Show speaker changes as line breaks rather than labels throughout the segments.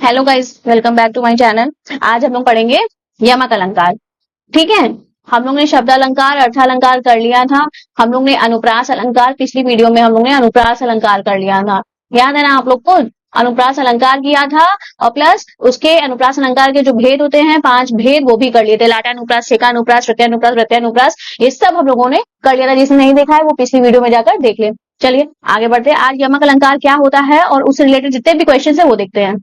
Hello guys, welcome back to my channel. आज हम लोग पढ़ेंगे यमक अलंकार। ठीक है, हम लोग ने शब्द अलंकार, अर्थालंकार कर लिया था। हम लोग ने अनुप्रास अलंकार, पिछली वीडियो में हम लोग ने अनुप्रास अलंकार कर लिया था। याद है ना आप लोग को? अनुप्रास अलंकार किया था और प्लस उसके अनुप्रास अलंकार के जो भेद होते हैं, 5 भेद, वो भी कर लिए थे। लाटानुप्रास, शेकानुप्रास, प्रत्ययानुप्रास, प्रत्ययानुप्रास, ये सब हम लोगों ने कर लिया था। जिसने नहीं देखा है वो पिछली वीडियो में जाकर देख ले। चलिए आगे बढ़ते हैं। आज यमक अलंकार क्या होता है और उससे रिलेटेड जितने भी क्वेश्चन है वो देखते हैं।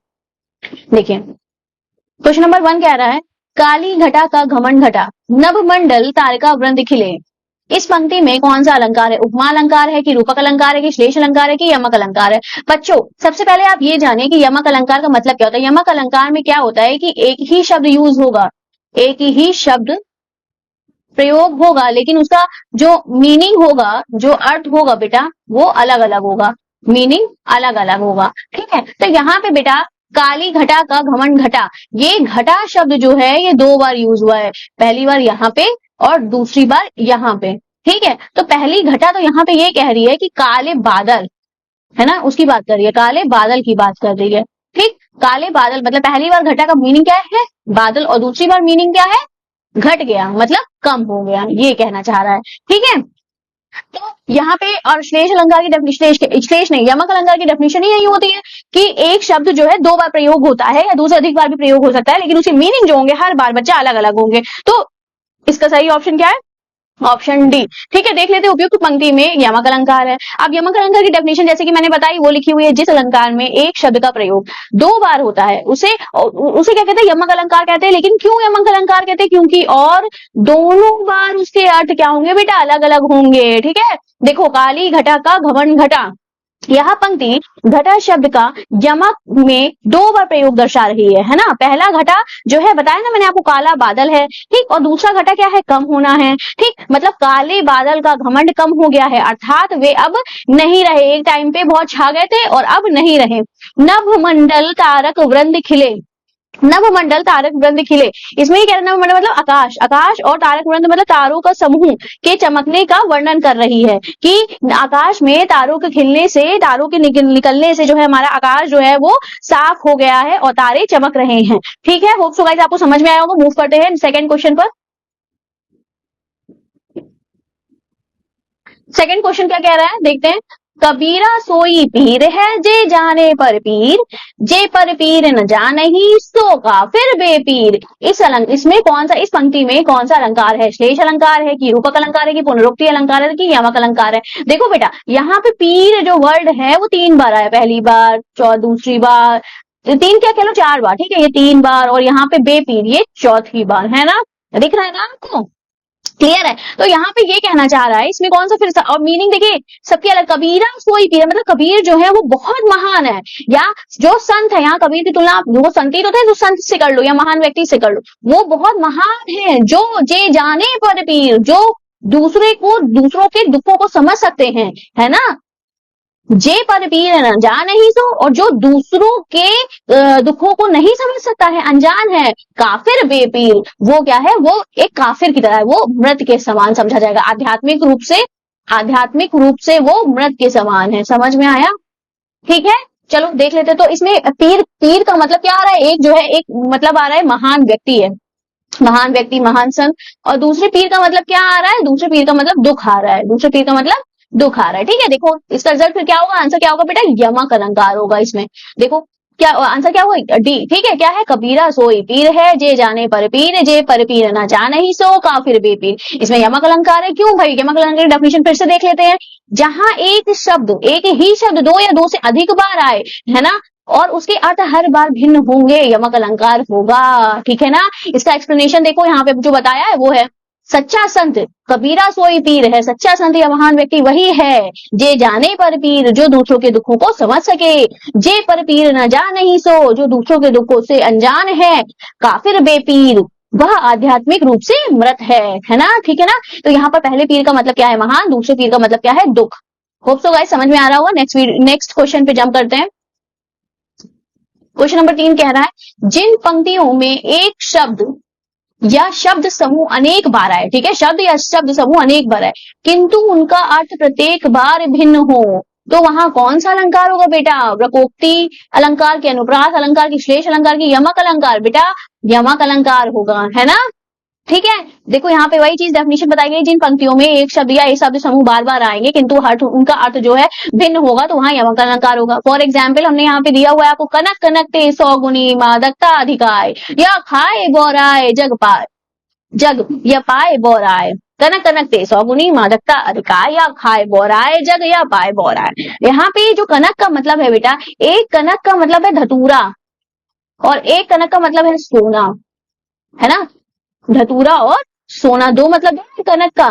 देखिए, क्वेश्चन नंबर 1 कह रहा है, काली घटा का घमंड घटा, नभ मंडल तारका वृंद खिले। इस पंक्ति में कौन सा अलंकार है? उपमा अलंकार है कि रूपक अलंकार है कि श्लेष अलंकार है कि यमक अलंकार है? बच्चों, सबसे पहले आप ये जानिए कि यमक अलंकार का मतलब क्या होता है। यमक अलंकार में क्या होता है कि एक ही शब्द यूज होगा, एक ही शब्द प्रयोग होगा, लेकिन उसका जो मीनिंग होगा, जो अर्थ होगा बेटा, वो अलग अलग होगा, मीनिंग अलग अलग होगा। ठीक है, तो यहाँ पे बेटा काली घटा का घमंड घटा, ये घटा शब्द जो है ये 2 बार यूज हुआ है। पहली बार यहाँ पे और दूसरी बार यहाँ पे। ठीक है, तो पहली घटा तो यहाँ पे ये कह रही है कि काले बादल, है ना, उसकी बात कर रही है, काले बादल की बात कर रही है। ठीक, काले बादल मतलब पहली बार घटा का मीनिंग क्या है? बादल, और दूसरी बार मीनिंग क्या है? घट गया, मतलब कम हो गया, ये कहना चाह रहा है। ठीक है, तो यहाँ पे और श्लेष अलंकार की डेफिनेशन, श्लेष नहीं, यमक अलंकार की डेफिनेशन ही यही होती है कि एक शब्द जो है 2 बार प्रयोग होता है या 2 से अधिक बार भी प्रयोग हो सकता है, लेकिन उसके मीनिंग जो होंगे हर बार बच्चा अलग अलग होंगे। तो इसका सही ऑप्शन क्या है? Option D. ठीक है, देख लेते हैं उपयुक्त पंक्ति में यमक अलंकार है। अब यमक अलंकार की डेफिनेशन जैसे कि मैंने बताई वो लिखी हुई है, जिस अलंकार में एक शब्द का प्रयोग 2 बार होता है उसे उसे क्या कहते हैं? यमक अलंकार कहते हैं। लेकिन क्यों यमक अलंकार कहते हैं? क्योंकि और दोनों बार उसके अर्थ क्या होंगे बेटा? अलग अलग होंगे। ठीक है, देखो, काली घटा का घमंड घटा, यह पंक्ति घटा शब्द का यमक में 2 बार प्रयोग दर्शा रही है ना। पहला घटा जो है बताया ना मैंने आपको, काला बादल है। ठीक, और दूसरा घटा क्या है? कम होना है। ठीक, मतलब काले बादल का घमंड कम हो गया है, अर्थात वे अब नहीं रहे। एक टाइम पे बहुत छा गए थे और अब नहीं रहे। नभ मंडल तारक वृंद खिले, नभमंडल तारक वृंद खिले, इसमें क्या नभमंडल मतलब आकाश, आकाश और तारक वृंद मतलब तारों का समूह के चमकने का वर्णन कर रही है कि आकाश में तारों के खिलने से, तारों के निकलने से जो है हमारा आकाश जो है वो साफ हो गया है और तारे चमक रहे हैं। ठीक है, होप सो गाइस आपको समझ में आया होगा। मूव करते हैं सेकंड क्वेश्चन पर। सेकंड क्वेश्चन क्या कह रहा है, देखते हैं। कबीरा सोई पीर है, जे जाने पर पीर, जे पर पीर न जानही, सो काफिर बेपीर। इसमें कौन सा, इस पंक्ति में कौन सा अलंकार है? श्लेष अलंकार है कि रूपक अलंकार है कि पुनरुक्ति अलंकार है कि यमक अलंकार है? देखो बेटा, यहाँ पे पीर जो वर्ड है वो 3 बार आया, पहली बार, दूसरी बार, 3 क्या कह लो, 4 बार। ठीक है, ये 3 बार, और यहाँ पे बेपीर ये चौथी बार, है ना? दिख रहा है ना आपको? क्लियर है? तो यहाँ पे ये कहना चाह रहा है, इसमें कौन सा फिर और मीनिंग देखिए सबके अलग। कबीरा सोई पीर मतलब कबीर जो है वो बहुत महान है, या जो संत है, यहाँ कबीर की तुलना वो संत ही तो थे, तो संत से कर लो या महान व्यक्ति से कर लो, वो बहुत महान है। जो जे जाने पर पीर, जो दूसरों के दुखों को समझ सकते हैं, है ना। जे पर पीर न जान ही सो, और जो दूसरों के दुखों को नहीं समझ सकता है, अनजान है। काफिर बेपीर, वो क्या है? वो एक काफिर की तरह है, वो मृत के समान समझा जाएगा। आध्यात्मिक रूप से वो मृत के समान है। समझ में आया? ठीक है, चलो देख लेते। तो इसमें पीर का मतलब क्या आ रहा है? एक जो है, एक मतलब आ रहा है महान व्यक्ति है, महान व्यक्ति, महान संत। और दूसरे पीर का मतलब क्या आ रहा है? दूसरे पीर का मतलब दुख आ रहा है, दूसरे पीर का मतलब दुख आ रहा है। ठीक है, देखो इसका रिजल्ट फिर क्या होगा, आंसर क्या होगा बेटा? यमक अलंकार होगा इसमें। देखो क्या आंसर क्या होगा? डी। ठीक है, क्या है? कबीरा सोई पीर है, जे जाने पर पीर, जे पर पीर ना जाने ही सो काफिर बेपीर। इसमें यमक अलंकार है। क्यों भाई? यमक अलंकार की डेफिनेशन फिर से देख लेते हैं। जहां एक ही शब्द 2 या 2 से अधिक बार आए, है ना, और उसके अर्थ हर बार भिन्न होंगे, यमक अलंकार होगा। ठीक है ना। इसका एक्सप्लेनेशन देखो, यहाँ पे जो बताया है वो है, सच्चा संत कबीरा सोई पीर है, सच्चा संत या महान व्यक्ति वही है, जे जाने पर पीर, जो दूसरों के दुखों को समझ सके, जे पर पीर न जाने ही सो, जो दूसरों के दुखों से अनजान है, काफिर बेपीर, वह आध्यात्मिक रूप से मृत है ना। ठीक है ना। तो यहाँ पर पहले पीर का मतलब क्या है? महान। दूसरे पीर का मतलब क्या है? दुख। होप सो गाइस समझ में आ रहा होगा। नेक्स्ट क्वेश्चन पे जंप करते हैं। क्वेश्चन नंबर 3 कह रहा है, जिन पंक्तियों में एक शब्द या शब्द समूह अनेक बार आए, ठीक है, शब्द या शब्द समूह अनेक बार आए, किंतु उनका अर्थ प्रत्येक बार भिन्न हो, तो वहां कौन सा अलंकार होगा बेटा? प्रकोक्ति अलंकार की, अनुप्रास अलंकार की, श्लेष अलंकार की, यमक अलंकार? बेटा यमक अलंकार होगा, है ना? ठीक है। देखो यहाँ पे वही चीज डेफिनेशन बताई गई, जिन पंक्तियों में एक शब्द या एक शब्द समूह बार बार आएंगे किंतु अर्थ, उनका अर्थ जो है भिन्न होगा, तो वहां यमक अलंकार होगा। फॉर एग्जाम्पल हमने यहाँ पे दिया हुआ है आपको, कनक कनकते 100 गुनी मादकता अधिकाय, या खाए बोराय जग पाए, जग या पाए बोराय, कनक कनकते 100 गुनी मादकता अधिकाय, या खाए बोराय जग या पाए बोराय। यहाँ पे जो कनक का मतलब है बेटा, एक कनक का मतलब है धतूरा और एक कनक का मतलब है सोना, है ना? धतूरा और सोना, दो मतलब है कनक का,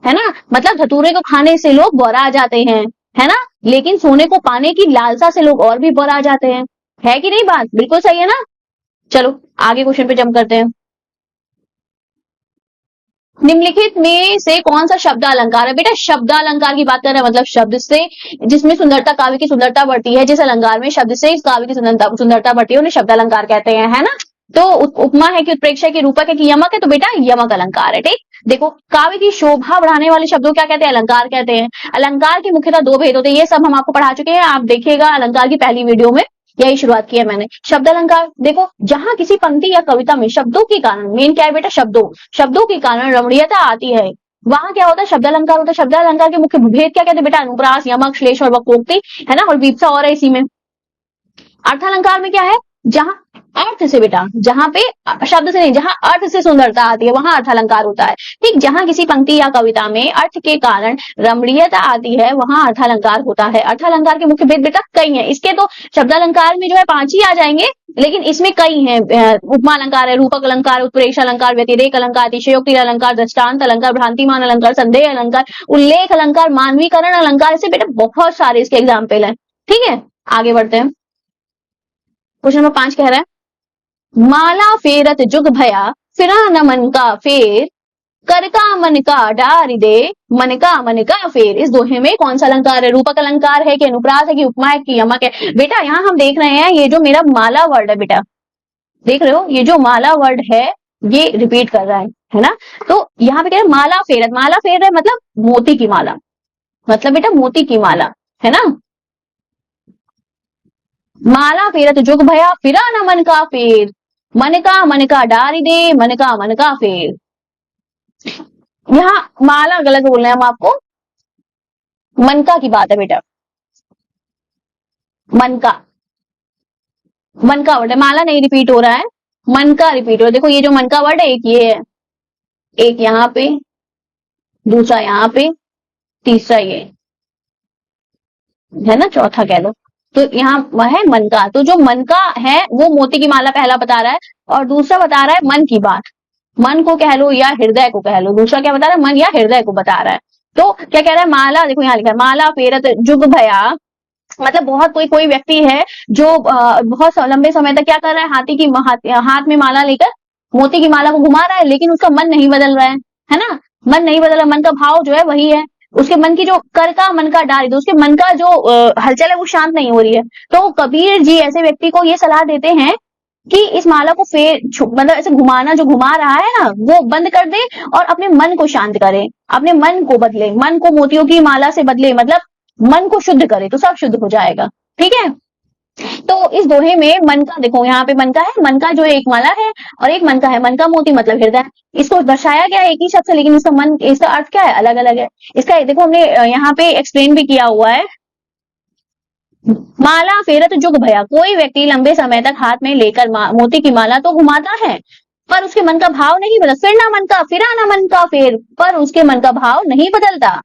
है ना? मतलब धतूरे को खाने से लोग बौरा जाते हैं, है ना? लेकिन सोने को पाने की लालसा से लोग और भी बौरा जाते हैं। है कि नहीं बात? बिल्कुल सही है ना? चलो आगे क्वेश्चन पे जंप करते हैं। निम्नलिखित में से कौन सा शब्द अलंकार है? बेटा शब्द अलंकार की बात कर रहे हैं, मतलब शब्द से जिसमें सुंदरता, काव्य की सुंदरता बढ़ती है, जिस अलंकार में शब्द से काव्य की सुंदरता बढ़ती है, उन्हें शब्द अलंकार कहते हैं, है ना? तो उपमा है कि उत्प्रेक्षा की, रूपक है कि यमक है, तो बेटा यमक अलंकार है। ठीक, देखो काव्य की शोभा बढ़ाने वाले शब्दों क्या कहते हैं? अलंकार कहते हैं। अलंकार के मुख्यतः दो भेद होते हैं, ये सब हम आपको पढ़ा चुके हैं, आप देखिएगा अलंकार की पहली वीडियो में यही शुरुआत की है मैंने। शब्द अलंकार, देखो जहां किसी पंक्ति या कविता में शब्दों के कारण, मेन क्या है बेटा? शब्दों के कारण रमणीयता आती है, वहां क्या होता है? शब्द अलंकार होता है। शब्द अलंकार के मुख्य भेद क्या कहते हैं बेटा? अनुप्रास, यमक, श्लेष और वक्रोक्ति, है ना? और विपसा और है इसी में। अर्थालंकार में क्या है? जहां अर्थ से बेटा, जहां पे शब्द से नहीं, जहां अर्थ से सुंदरता आती है वहां अर्थालंकार होता है। ठीक, जहां किसी पंक्ति या कविता में अर्थ के कारण रमणीयता आती है वहां अर्थालंकार होता है। अर्थालंकार के मुख्य भेद बेटा कई हैं, इसके तो शब्दालंकार में जो है 5 ही आ जाएंगे, लेकिन इसमें कई हैं। उपमा अलंकार है, रूपक अलंकार, उत्प्रेक्षा अलंकार, व्यतिरेक अलंकार, अतिशयोक्ति अलंकार, दृष्टांत अलंकार, भ्रांतिमान अलंकार, संदेह अलंकार, उल्लेख अलंकार, मानवीकरण अलंकार, ऐसे बेटा बहुत सारे इसके एग्जाम्पल हैं। ठीक है, आगे बढ़ते हैं। क्वेश्चन नंबर 5 कह रहा है, माला फेरत जुग भया, फिरा न मन का फेर, कर का मन का डारी दे, मन का फेर। इस दोहे में कौन सा अलंकार है? रूपक अलंकार है कि अनुप्रास है कि उपमा है कि यमक है? बेटा यहाँ हम देख रहे हैं, ये जो मेरा माला वर्ड है बेटा, देख रहे हो ये जो माला वर्ड है ये रिपीट कर रहा है ना? तो यहाँ पे कह रहे हैं माला फेरत, माला फेर रहे मतलब मोती की माला, मतलब बेटा मोती की माला, है ना? माला फेरत जुग भया, फिरा न मन का फेर, मन का डारी दे, मन का फेर। यहाँ माला गलत बोल रहे हैं हम आपको, मनका की बात है बेटा, मनका, मनका वर्ड है, माला नहीं रिपीट हो रहा है, मनका रिपीट हो रहा है। देखो ये जो मनका वर्ड है, एक ये है, एक यहाँ पे, दूसरा यहाँ पे, तीसरा ये है ना, चौथा कह लो। तो यहाँ वह है मन का, तो जो मन का है वो मोती की माला पहला बता रहा है, और दूसरा बता रहा है मन की बात, मन को कह लो या हृदय को कह लो। दूसरा क्या बता रहा है? मन या हृदय को बता रहा है। तो क्या कह रहा है? माला, देखो यहाँ लिखा है माला फेरत जुग भया, मतलब बहुत कोई व्यक्ति है जो बहुत लंबे समय तक क्या कर रहा है? हाथ में माला लेकर मोती की माला को घुमा रहा है, लेकिन उसका मन नहीं बदल रहा है ना? मन नहीं बदल रहा, मन का भाव जो है वही है, उसके मन की जो कर का मन का डाल, उसके मन का जो हलचल है वो शांत नहीं हो रही है। तो कबीर जी ऐसे व्यक्ति को ये सलाह देते हैं कि इस माला को मतलब ऐसे घुमाना जो घुमा रहा है ना वो बंद कर दे और अपने मन को शांत करे, अपने मन को बदले, मन को मोतियों की माला से बदले, मतलब मन को शुद्ध करे तो सब शुद्ध हो जाएगा। ठीक है, तो इस दोहे में मन का, देखो यहाँ पे मन का है, मन का जो एक माला है और एक मन का है, मन का मोती मतलब हृदय, इसको दर्शाया गया है एक ही शब्द से, लेकिन इसका मन, इसका अर्थ क्या है? अलग अलग है। इसका देखो हमने यहाँ पे एक्सप्लेन भी किया हुआ है। माला फेरत जुग भया, कोई व्यक्ति लंबे समय तक हाथ में लेकर मोती की माला तो घुमाता है पर उसके मन का भाव नहीं बदलता। फिरा ना मन का फेर, पर उसके मन का भाव नहीं बदलता।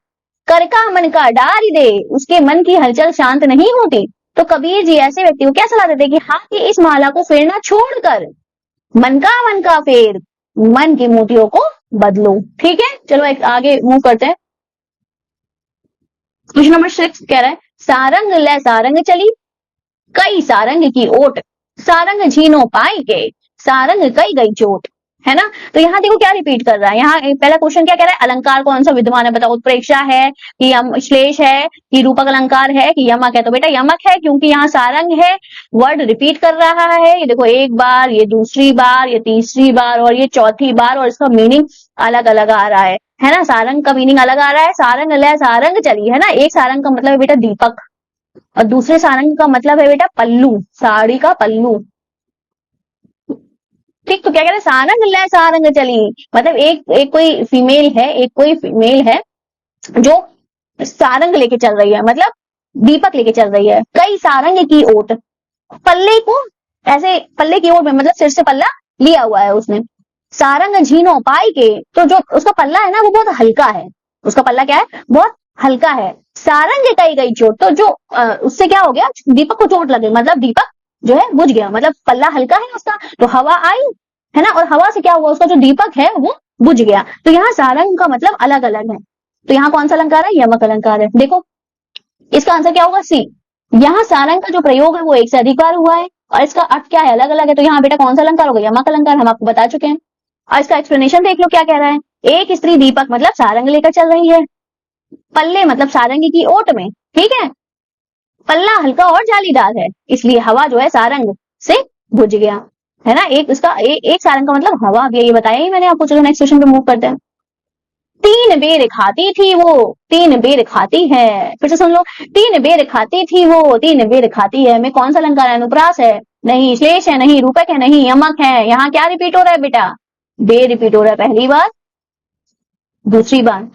कर का मन का डारी दे, उसके मन की हलचल शांत नहीं होती। तो कबीर जी ऐसे व्यक्ति को क्या सलाह देते कि हाथ की इस माला को फेरना छोड़कर मन का फेर, मन की मोतियों को बदलो। ठीक है, चलो एक आगे मूव करते हैं। क्वेश्चन नंबर 6 कह रहा है, सारंग ले सारंग चली, कई सारंग की ओट, सारंग झीनो पाई के, सारंग कई गई चोट, है ना? तो यहाँ देखो क्या रिपीट कर रहा है, यहाँ पहला क्वेश्चन क्या कह रहा है? अलंकार कौन सा विद्यमान है बताओ? उत्प्रेक्षा है कि श्लेष है कि रूपक अलंकार है कि यमक है? तो बेटा यमक है, क्योंकि यहाँ सारंग है, वर्ड रिपीट कर रहा है। ये देखो एक बार, ये दूसरी बार, ये तीसरी बार और ये चौथी बार, और इसका मीनिंग अलग अलग आ रहा है। है ना, सारंग का मीनिंग अलग आ रहा है, सारंग लय सारंग चली, है ना। एक सारंग का मतलब है बेटा दीपक, और दूसरे सारंग का मतलब है बेटा पल्लू, साड़ी का पल्लू। ठीक, तो क्या कह रहे हैं, सारंग लय सारंग चली, मतलब एक कोई फीमेल है, एक कोई फीमेल है जो सारंग लेके चल रही है, मतलब दीपक लेके चल रही है, कई सारंग की ओट, पल्ले को ऐसे पल्ले की ओर में, मतलब सिर से पल्ला लिया हुआ है उसने, सारंग झीनो पाई के, तो जो उसका पल्ला है ना वो बहुत हल्का है, उसका पल्ला क्या है, बहुत हल्का है। सारंग कई गई चोट, तो जो उससे क्या हो गया, दीपक को चोट लगी, मतलब दीपक जो है बुझ गया, मतलब पल्ला हल्का है उसका, तो हवा आई, है ना, और हवा से क्या हुआ, उसका जो दीपक है वो बुझ गया। तो यहाँ सारंग का मतलब अलग अलग है, तो यहाँ कौन सा अलंकार है, यमक अलंकार है। देखो इसका आंसर क्या होगा, सी। यहाँ सारंग का जो प्रयोग है वो एक से अधिक बार हुआ है, और इसका अर्थ क्या है, अलग अलग है, तो यहाँ बेटा कौन सा अलंकार होगा, यमक अलंकार, हम आपको बता चुके हैं। और इसका एक्सप्लेनेशन देख लो क्या कह रहा है, एक स्त्री दीपक मतलब सारंग लेकर चल रही है, पल्ले मतलब सारंगी की ओट में, ठीक है, पल्ला हल्का और जालीदार है, इसलिए हवा जो है सारंग से बुझ गया, है ना। एक इसका एक सारंग का मतलब हवा भी है, ये बताया ही मैंने आपको। चलो नेक्स्ट क्वेश्चन पे मूव करते हैं। तीन बेर खाती थी वो, तीन बेर खाती है, फिर से सुन लो, तीन बेर खाती थी वो, तीन बेर खाती है, में कौन सा अलंकार है, अनुप्रास है, नहीं श्लेष है, नहीं रूपक है, नहीं यमक है। यहाँ क्या रिपीट हो रहा है बेटा, बेर रिपीट हो रहा है, पहली बार, दूसरी बार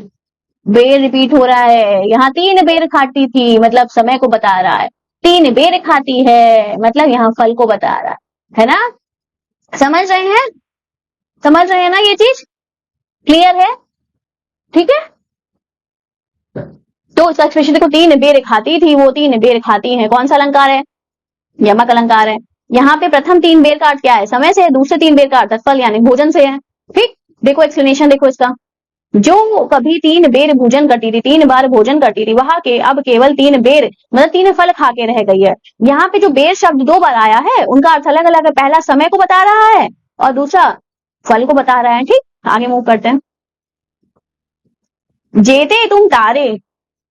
बेर रिपीट हो रहा है। यहाँ तीन बेर खाती थी मतलब समय को बता रहा है, तीन बेर खाती है मतलब यहाँ फल को बता रहा है ना। समझ रहे हैं, समझ रहे हैं ना, ये चीज क्लियर है, ठीक है। तो इसका एक्सप्रेशन देखो, तीन बेर खाती थी वो, तीन बेर खाती है, कौन सा अलंकार है, यमक अलंकार है। यहाँ पे प्रथम तीन बेर का अर्थ क्या है, समय से है, दूसरे तीन बेर का अर्थ फल यानी भोजन से है। ठीक, देखो एक्सप्लेनेशन देखो इसका, जो कभी तीन बेर भोजन करती थी, तीन बार भोजन करती थी, वहां के अब केवल तीन बेर मतलब तीन फल खा के रह गई है। यहाँ पे जो बेर शब्द दो बार आया है उनका अर्थ अलग अलग है, पहला समय को बता रहा है और दूसरा फल को बता रहा है। ठीक, आगे मूव करते हैं। जेते तुम तारे,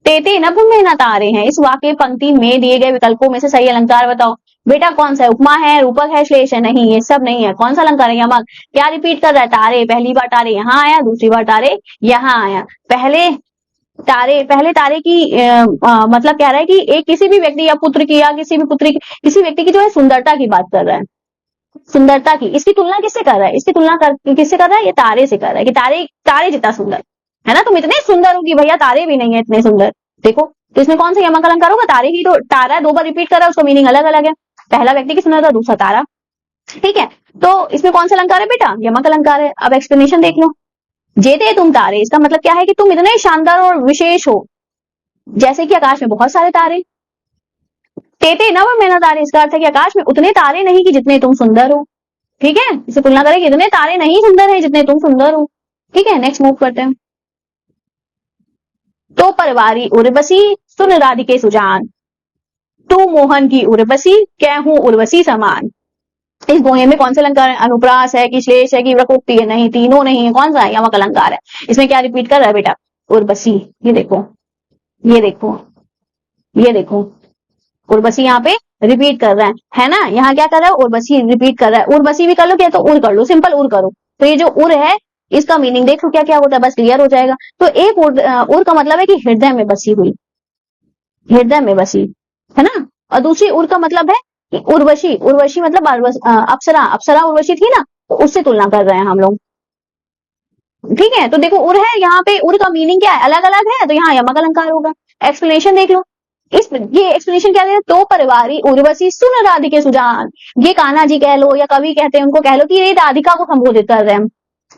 तेते नभ में न तारे हैं, इस वाक्य पंक्ति में दिए गए विकल्पों में से सही अलंकार बताओ। बेटा कौन सा है, उपमा है, रूपक है, श्लेष है, नहीं ये सब नहीं है, कौन सा अलंकार है, यमक। क्या रिपीट कर रहा है, तारे, पहली बार तारे यहाँ आया, दूसरी बार तारे यहाँ आया। पहले तारे की मतलब कह रहा है कि एक किसी भी व्यक्ति या पुत्र की या किसी भी पुत्री की, किसी व्यक्ति की जो है सुंदरता की बात कर रहा है, सुंदरता की। इसकी तुलना किससे कर रहा है, इसकी तुलना किससे कर रहा है, ये तारे से कर रहा है कि तारे तारे जितना सुंदर है ना, तुम इतने सुंदर हो कि भैया तारे भी नहीं है इतने सुंदर। देखो तो इसमें कौन सा यमक अलंकार होगा, तारे ही, तो तारा दो बार रिपीट कर रहा है, उसका मीनिंग अलग अलग है, पहला व्यक्ति की सुंदरता, दूसरा तारा। ठीक है, तो इसमें कौन सा अलंकार है बेटा, यमक अलंकार है। अब एक्सप्लेनेशन देख लो, जेते तुम तारे, इसका मतलब क्या है कि तुम इतने शानदार और विशेष हो जैसे कि आकाश में बहुत सारे तारे। तेते नव मैना तारे, इसका अर्थ है कि आकाश में उतने तारे नहीं कि जितने तुम सुंदर हो। ठीक है, इसे तुलना करें कि इतने तारे नहीं सुंदर है जितने तुम सुंदर हो। ठीक है, नेक्स्ट मूव करते हैं। तो परवारी उर्वशी सुन राधिके सुजान, तू मोहन की उर्वशी कहूं उर्वशी समान। इस दोहे में कौन सा अलंकार है, अनुप्रास है कि श्लेष है कि वक्रोक्ति है, नहीं तीनों नहीं है, कौन सा है, यमक अलंकार है। इसमें क्या रिपीट कर रहा है बेटा, उर्वशी, ये देखो ये देखो ये देखो, उर्वशी यहाँ पे रिपीट कर रहा है ना, यहाँ क्या कर रहा है, उर्वशी रिपीट कर रहा है। उर्वशी भी कर लो, क्या तो उर कर लो, सिंपल उर करो। तो ये जो उर है इसका मीनिंग देख लो क्या क्या होता है, बस क्लियर हो जाएगा। तो एक उर का मतलब है कि हृदय में बसी हुई, हृदय में बसी, है ना। और दूसरी उर का मतलब है कि उर्वशी, उर्वशी मतलब अप्सरा, अप्सरा उर्वशी थी ना, तो उससे तुलना कर रहे हैं हम लोग। ठीक है, तो देखो उर है, यहाँ पे उर का मीनिंग क्या है, अलग अलग है, तो यहाँ यमक अलंकार होगा। एक्सप्लेनेशन देख लो, ये एक्सप्लेनेशन क्या है, तो परिवारी उर्वशी सुन राधिके सुजान, ये कान्हा जी कह लो या कवि कहते हैं उनको कह लो कि ये राधिका को संबोधित कर रहे हैं,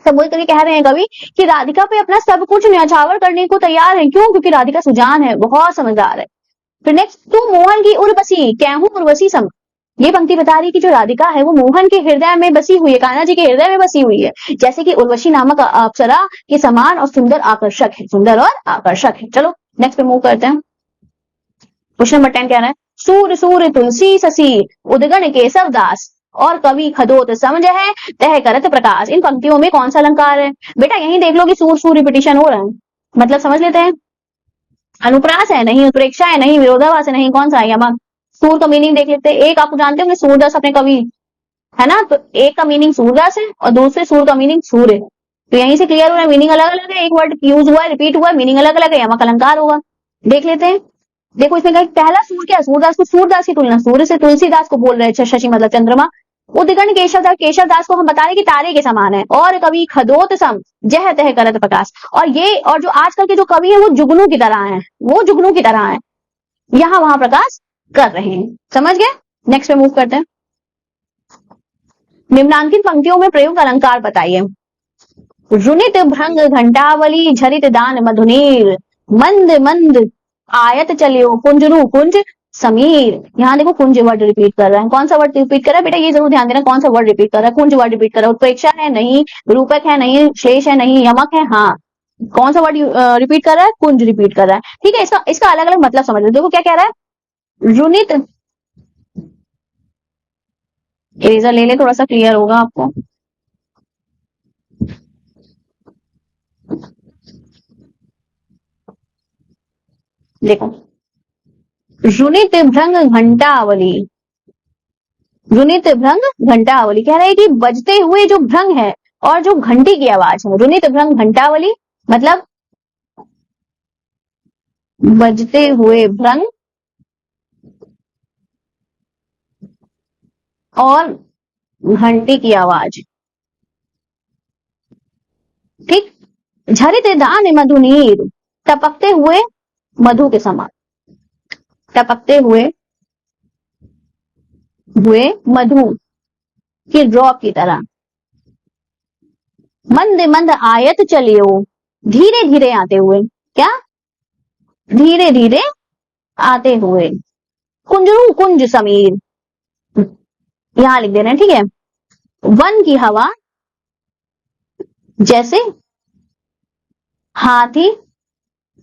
संबोधित करके कह रहे हैं कवि कि राधिका पे अपना सब कुछ न्यौछावर करने को तैयार है। क्यों, क्योंकि राधिका सुजान है, बहुत समझदार है। फिर नेक्स्ट, तू मोहन की उर्वशी कहूं उर्वशी सम, ये पंक्ति बता रही है कि जो राधिका है वो मोहन के हृदय में बसी हुई है, कान्हा जी के हृदय में बसी हुई है, जैसे कि उर्वशी नामक अप्सरा के समान और सुंदर आकर्षक है, सुंदर और आकर्षक है। चलो नेक्स्ट पे मूव करते हैं। क्वेश्चन नंबर 10 क्या है, सूर सूर तुलसी ससी उदगण केशव दास, और कवि खदोत समझ है तह करत प्रकाश। इन पंक्तियों में कौन सा अलंकार है बेटा, यही देख लो कि सूर सूर रिपीटिशन हो रहा है, मतलब समझ लेते हैं। अनुप्रास है, नहीं उत्प्रेक्षा है, नहीं विरोधाभास है, नहीं कौन सा है, यमक। सूर का मीनिंग देख लेते हैं, एक आपको जानते होंगे सूरदास अपने कवि, है ना, तो एक का मीनिंग सूरदास है और दूसरे सूर का मीनिंग सूर्य। तो यहीं से क्लियर हो रहा है, मीनिंग अलग अलग है, एक वर्ड यूज हुआ है, रिपीट हुआ है, मीनिंग अलग अलग है, यमक अलंकार होगा। देख लेते हैं। देखो इसमें कहा पहला सूर क्या है, सूरदास को सूरदास की तुलना सूर्य से तुलसीदास को बोल रहे हैं, शशि मतलब चंद्रमा। उद्गण केशवदास, केशवदास को हम बता रहे कि तारे के समान है। और कवि खदोत सम जह तह करत प्रकाश। और जो आजकल के जो कवि है वो जुगनू की तरह है, वो जुगनू की तरह है, यहाँ वहां प्रकाश कर रहे हैं। समझ गए? नेक्स्ट पे मूव करते हैं। निम्नांकित पंक्तियों में प्रयुक्त अलंकार बताइए। रुनित भृंग घंटावली झरित दान मधुनीर मंद मंद आयत चलियो कुंजरू कुंज समीर। यहाँ देखो कुंज वर्ड रिपीट कर रहा है, कौन सा वर्ड रिपीट कर रहा है बेटा, ये जरूर ध्यान देना, कौन सा वर्ड रिपीट कर रहा है, कुंज वर्ड रिपीट कर रहा है। उत्प्रेक्षा है नहीं, रूपक है नहीं, शेष है नहीं, यमक है हाँ। कौन सा वर्ड रिपीट कर रहा है, कुंज रिपीट कर रहा है। ठीक है, इसका अलग अलग मतलब समझ लो। देखो क्या कह रहा है, रुनित, इरेजर ले ले, थोड़ा सा क्लियर होगा आपको। देखो रुनित भृंग घंटावली, रुनित भृंग घंटावली कह रहा है कि बजते हुए जो भृंग है और जो घंटी की आवाज है, रुनित भृंग घंटावली मतलब बजते हुए भृंग और घंटी की आवाज। ठीक, झरित दान मधुनीर, टपकते हुए मधु के समान, टपकते हुए मधु की ड्रॉप की तरह। मंद मंद आयत चलियो, धीरे धीरे आते हुए, क्या धीरे धीरे आते हुए, कुंजरू कुंज समीर, यहां लिख देना है। ठीक है, वन की हवा जैसे हाथी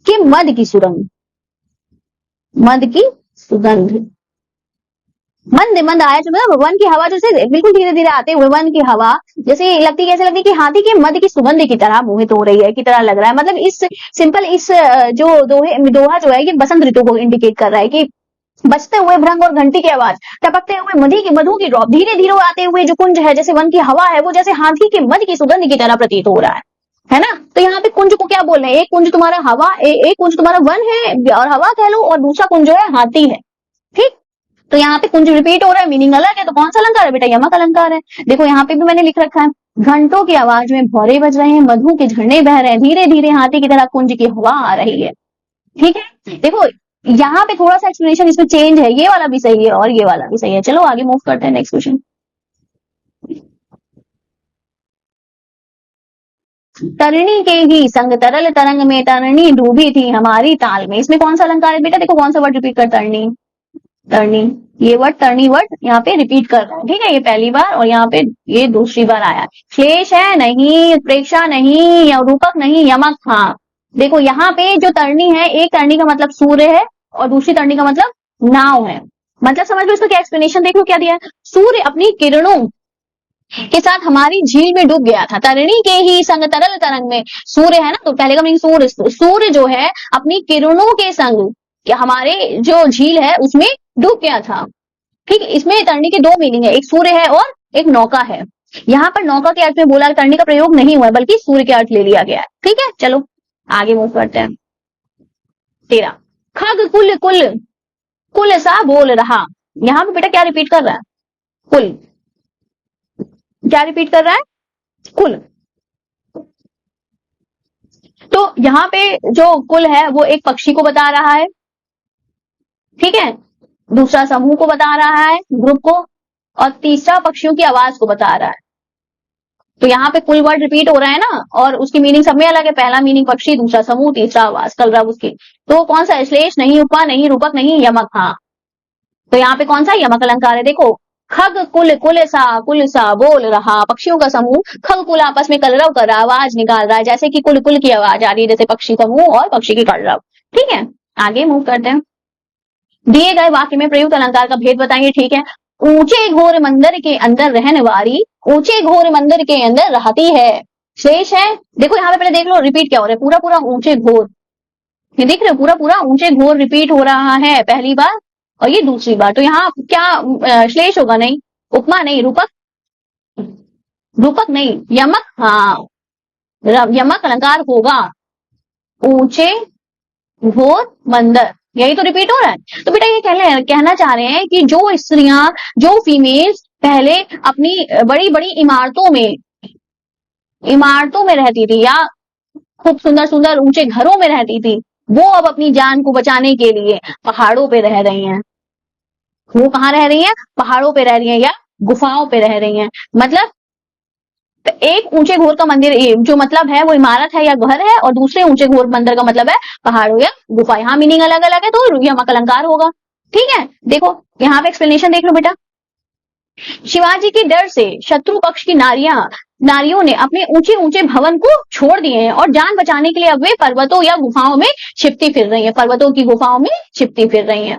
के मद की सुगंध, मद की सुगंध। मंद मंद आया मतलब वन की हवा जैसे बिल्कुल धीरे धीरे आते हुए, वन की हवा जैसे लगती, कैसे लगती कि हाथी के मद की सुगंध की तरह मोहित हो रही है, की तरह लग रहा है। मतलब इस सिंपल इस जो दोहा जो है ये बसंत ऋतु को इंडिकेट कर रहा है कि बजते हुए भृंग और घंटी की आवाज, टपकते हुए मधु की ड्रॉप, धीरे धीरे आते हुए जो कुंज है, जैसे वन की हवा है वो जैसे हाथी के मद की सुगंध की तरह प्रतीत हो रहा है ना। तो यहाँ पे कुंज को क्या बोल रहे हैं, एक कुंज तुम्हारा हवा, एक कुंज तुम्हारा वन है और हवा कह लो, और दूसरा कुंज जो है हाथी है। ठीक, तो यहाँ पे कुंज रिपीट हो रहा है, मीनिंग अलग है, तो कौन सा अलंकार है बेटा, यमक अलंकार है। देखो यहाँ पे भी मैंने लिख रखा है, घंटों की आवाज में भौरे बज रहे हैं, मधु के झरने बह रहे हैं, धीरे धीरे हाथी की तरह कुंज की हवा आ रही है। ठीक है, देखो यहाँ पे थोड़ा सा एक्सप्लेनेशन इसमें चेंज है, ये वाला भी सही है और ये वाला भी सही है। चलो आगे मूव करते हैं, नेक्स्ट क्वेश्चन। तरणी के ही संग तरल तरंग में तरणी डूबी थी हमारी ताल में। इसमें कौन सा अलंकार है बेटा, देखो कौन सा वर्ड रिपीट कर, तरणी, तरणी, ये वर्ड तरणी वर्ड यहाँ पे रिपीट कर रहा है। ठीक है, ये पहली बार और यहाँ पे ये दूसरी बार आया। क्लेश है नहीं, प्रेक्षा नहीं, या रूपक नहीं, यमक हाँ। देखो यहाँ पे जो तरणी है, एक तरणी का मतलब सूर्य है और दूसरी तरणी का मतलब नाव है। मतलब समझ लो इसका क्या एक्सप्लेनेशन, देख लो क्या दिया है, सूर्य अपनी किरणों के साथ हमारी झील में डूब गया था, तरणी के ही संग तरल तरंग में, सूर्य है ना, तो पहले का मीनिंग सूर्य, सूर्य जो है अपनी किरणों के संग कि हमारे जो झील है उसमें डूब गया था। ठीक, इसमें तरणी के दो मीनिंग है, एक सूर्य है और एक नौका है। यहाँ पर नौका के अर्थ में बोला, तरणी का प्रयोग नहीं हुआ है बल्कि सूर्य के अर्थ ले लिया गया है। ठीक है, चलो आगे मूव करते हैं। 13, खग कुल कुल कुल सा बोल रहा। यहाँ पे बेटा क्या रिपीट कर रहा है, कुल, क्या रिपीट कर रहा है, कुल। तो यहाँ पे जो कुल है वो एक पक्षी को बता रहा है, ठीक है, दूसरा समूह को बता रहा है, ग्रुप को, और तीसरा पक्षियों की आवाज को बता रहा है। तो यहाँ पे कुल वर्ड रिपीट हो रहा है ना, और उसकी मीनिंग सब में अलग है, पहला मीनिंग पक्षी, दूसरा समूह, तीसरा आवाज, कलरव उसकी। तो कौन सा, श्लेष नहीं, उपमा नहीं, रूपक नहीं, यमक हाँ। तो यहाँ पे कौन सा यमक अलंकार है, देखो खग कुल कुल सा बोल रहा, पक्षियों का समूह, खग कुल आपस में कलरव कर रहा, आवाज निकाल रहा है, जैसे कि कुल कुल की आवाज आ रही है, जैसे पक्षी समूह और पक्षी की कलरव। ठीक है, आगे मूव करते हैं। दिए गए वाक्य में प्रयुक्त अलंकार का भेद बताइए। ठीक है, ऊंचे घोर मंदिर के अंदर रहने वाली, ऊंचे घोर मंदिर के अंदर रहती है, शेष है। देखो यहाँ पे पहले देख लो रिपीट क्या हो रहा है, पूरा पूरा ऊंचे घोर, ये देख रहे हो, पूरा पूरा ऊंचे घोर रिपीट हो रहा है, पहली बार और ये दूसरी बार। तो यहाँ क्या श्लेष होगा, नहीं, उपमा नहीं, रूपक, रूपक नहीं, यमक हाँ। यमक अलंकार होगा ऊंचे घोर मंदिर, यही तो रिपीट हो रहा है। तो बेटा ये कहना चाह रहे हैं कि जो स्त्रियां, जो फीमेल्स पहले अपनी बड़ी बड़ी इमारतों में रहती थी या खूब सुंदर सुंदर ऊंचे घरों में रहती थी, वो अब अपनी जान को बचाने के लिए पहाड़ों पे रह रही हैं। वो कहाँ रह रही हैं? पहाड़ों पे रह रही हैं या गुफाओं पे रह रही हैं। मतलब तो एक ऊंचे घोर का मंदिर जो मतलब है वो इमारत है या घर है, और दूसरे ऊंचे घोर मंदिर का मतलब है पहाड़ों या गुफा। यहाँ मीनिंग अलग अलग है, तो यमक अलंकार होगा। ठीक है, देखो यहाँ पे एक्सप्लेनेशन देख लो बेटा। शिवाजी के डर से शत्रु पक्ष की नारियों ने अपने ऊंचे ऊंचे भवन को छोड़ दिए हैं और जान बचाने के लिए अब वे पर्वतों या गुफाओं में छिपती फिर रही है, पर्वतों की गुफाओं में छिपती फिर रही है।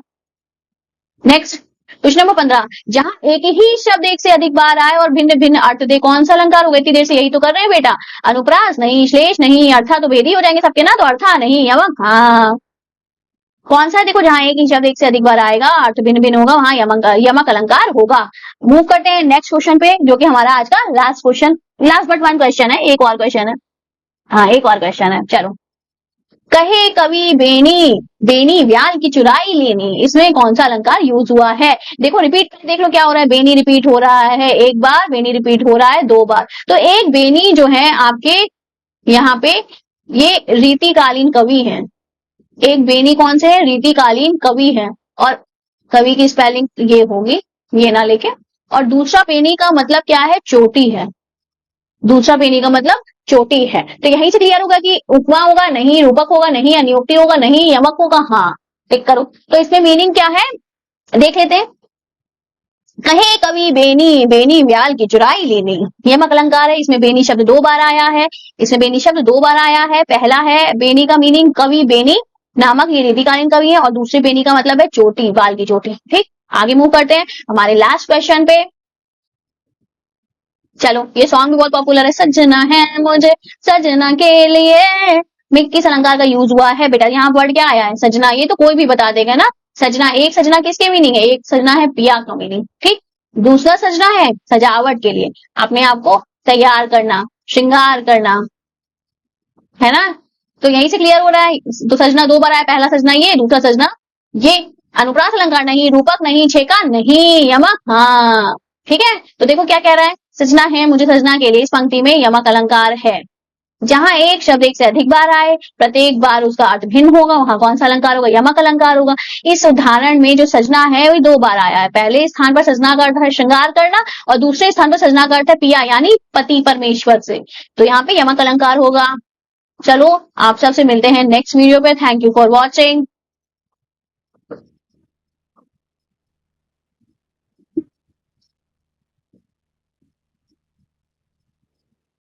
नेक्स्ट क्वेश्चन नंबर 15, जहां एक ही शब्द एक से अधिक बार आए और भिन्न भिन्न अर्थ दे, कौन सा अलंकार होगा? इतनी देर से यही तो कर रहे हैं बेटा। अनुप्रास नहीं, श्लेष नहीं, अर्थात तो भेदी हो जाएंगे सबके ना, तो अर्था नहीं, यमक हाँ। कौन सा है? देखो जहां एक ही शब्द एक से अधिक बार आएगा, अर्थ भिन्न भिन्न होगा, वहां यमक अलंकार होगा। मूव करते हैं नेक्स्ट क्वेश्चन पे, जो कि हमारा आज का last question, last but one question है, एक और क्वेश्चन है। हाँ एक और क्वेश्चन है, चलो। कहे कवि बेनी व्याल की चुराई लेनी, इसमें कौन सा अलंकार यूज हुआ है? देखो रिपीट देख लो क्या हो रहा है। बेनी रिपीट हो रहा है एक बार, बेनी रिपीट हो रहा है 2 बार। तो एक बेनी जो है आपके यहाँ पे ये रीतिकालीन कवि है। एक बेनी कौन से है? रीतिकालीन कवि है, और कवि की स्पेलिंग ये होगी, ये ना लेके। और दूसरा बेनी का मतलब क्या है? चोटी है। दूसरा बेनी का मतलब चोटी है। तो यहीं से क्लियर होगा कि उपमा होगा नहीं, रूपक होगा नहीं, अनियुक्ति होगा नहीं, यमक होगा हाँ। टिक करो। तो इसमें मीनिंग क्या है देख लेते हैं। कहे कवि बेनी व्याल की चुराई लेनी, यमक अलंकार है। इसमें बेनी शब्द 2 बार आया है, इसमें बेनी शब्द 2 बार आया है। पहला है बेनी का मीनिंग कवि बेनी नामक ये रीतिकालीन कवि है, और दूसरे बेनी का मतलब है चोटी, बाल की चोटी। ठीक, आगे मूव करते हैं हमारे लास्ट क्वेश्चन पे। चलो ये सॉन्ग भी बहुत पॉपुलर है, सजना है मुझे सजना के लिए, में किस अलंकार का यूज हुआ है बेटा? यहाँ वर्ड क्या आया है? सजना। ये तो कोई भी बता देगा ना। सजना, एक सजना किसके मीनिंग है? एक सजना है पिया का मीनिंग। ठीक, दूसरा सजना है सजावट के लिए, अपने आप को तैयार करना, श्रृंगार करना, है ना। तो यहीं से क्लियर हो रहा है। तो सजना 2 बार आया, पहला सजना ये, दूसरा सजना ये। अनुप्रास अलंकार नहीं, रूपक नहीं, छेका नहीं, यमक हाँ। ठीक है, तो देखो क्या कह रहा है। सजना है मुझे सजना के लिए, इस पंक्ति में यमक अलंकार है। जहां एक शब्द एक से अधिक बार आए, प्रत्येक बार उसका अर्थ भिन्न होगा, वहां कौन सा अलंकार होगा? यमक अलंकार होगा। इस उदाहरण में जो सजना है वो 2 बार आया है। पहले स्थान पर सजना का अर्थ है श्रृंगार करना, और दूसरे स्थान पर सजना का अर्थ है पिया, यानी पति परमेश्वर से। तो यहाँ पे यमक अलंकार होगा। चलो आप सबसे मिलते हैं नेक्स्ट वीडियो पे। Thank you for watching.